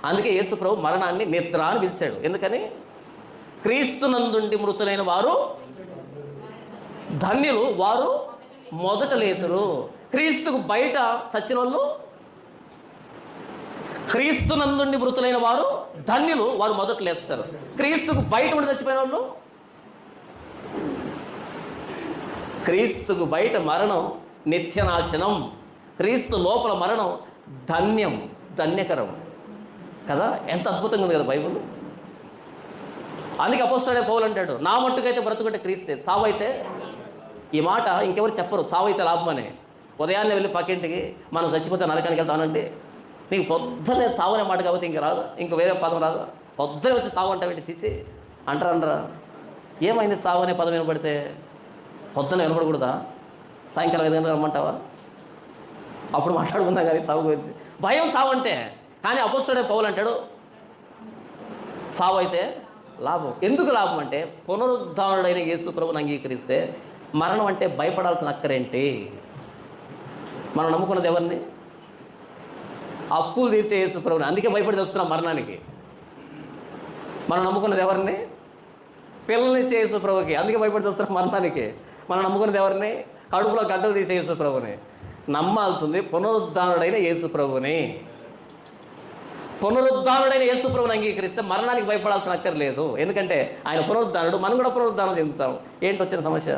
అందుకే యేసు ప్రభు మరణాన్ని నిద్ర అని పిలిచాడు. ఎందుకని? క్రీస్తునందుండి మృతులైన వారు ధన్యులు, వారు మొదట లేతురు. క్రీస్తుకు బయట చచ్చిన వాళ్ళు, క్రీస్తునందుండి మృతులైన వారు ధన్యులు, వారు మొదట లేస్తారు. క్రీస్తుకు బయట ఉండి చచ్చిపోయిన వాళ్ళు, క్రీస్తుకు బయట మరణం నిత్యనాశనం, క్రీస్తు లోపల మరణం ధన్యం, ధన్యకరం కదా. ఎంత అద్భుతంగా ఉంది కదా బైబిల్. అందుకే అపోస్తలుడైన పౌలు అంటాడు, నా మట్టుకైతే బ్రతుకుంటే క్రీస్తే, చావైతే. ఈ మాట ఇంకెవరు చెప్పరు, చావైతే లాభమని. ఉదయాన్నే వెళ్ళి పక్కింటికి మనం చచ్చిపోతే నరకానికి వెళ్తానండి, నీకు పొద్దునే చావనే మాట కాబట్టి ఇంక రాదు, ఇంక వేరే పదం రాదు, పొద్దునే వచ్చి చావు అంటావేంటి, చీచి అంటారా? ఏమైంది చావు అనే పదం వినపడితే? పొద్దున వినపడకూడదా? సాయంకాలం 5 గంటలకు రమ్మంటావా? అప్పుడు మాట్లాడుకుందాం కానీ చావు గురించి. భయం చావు అంటే. కానీ అపోస్తలుడైన పౌలు అంటాడు, చావు అయితే లాభం. ఎందుకు లాభం అంటే, పునరుద్ధానుడైన యేసు ప్రభువుని అంగీకరిస్తే మరణం అంటే భయపడాల్సిన అక్కరేంటి? మనం నమ్ముకున్నది ఎవరిని? అప్పులు తీర్చే యేసు ప్రభువుని. అందుకే భయపడి వస్తున్నాం మరణానికి. మనం నమ్ముకున్నది ఎవరిని? పిల్లల్నిచ్చే యేసు ప్రభువుకి. అందుకే భయపడి వస్తున్నాం మరణానికి. మనం నమ్ముకున్నది ఎవరిని? కడుపులో గడ్డలు తీసే యేసు ప్రభువుని. నమ్మాల్సింది పునరుద్ధానుడైన యేసు ప్రభువుని. పునరుద్ధానుడైన యేసు ప్రభువుని అంగీకరిస్తే మరణానికి భయపడాల్సిన అక్కర్లేదు. ఎందుకంటే ఆయన పునరుద్ధానుడు, మనం కూడా పునరుద్ధానం చెందుతాం. ఏంటి వచ్చిన సమస్య?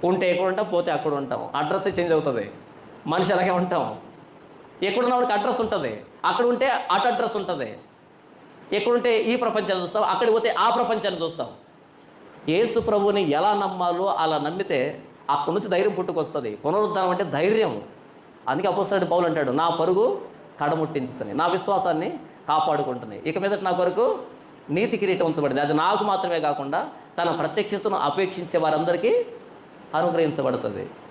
ఉంటే ఎక్కడ ఉంటాం, పోతే అక్కడ ఉంటాం. అడ్రస్ చేంజ్ అవుతుంది. మనిషి అలాగే ఉంటాం. ఎక్కడున్న వాడికి అడ్రస్ ఉంటుంది, అక్కడ ఉంటే అటు అడ్రస్ ఉంటుంది. ఎక్కడుంటే ఈ ప్రపంచాన్ని చూస్తాం, అక్కడికి పోతే ఆ ప్రపంచాన్ని చూస్తాం. యేసు ప్రభువుని ఎలా నమ్మాలో అలా నమ్మితే అక్కడి నుంచి ధైర్యం పుట్టుకొస్తుంది. పునరుద్ధానం అంటే ధైర్యం. అందుకే అపోస్తలుడైన పౌలు అంటాడు, నా పరుగు కడముట్టించుతుంది, నా విశ్వాసాన్ని కాపాడుకుంటుంది. ఇక మీద నా కొరకు నీతి కిరీటం ఉంచబడింది. అది నాకు మాత్రమే కాకుండా తన ప్రత్యక్షతను అపేక్షించే వారందరికీ అనుగ్రహించబడుతుంది.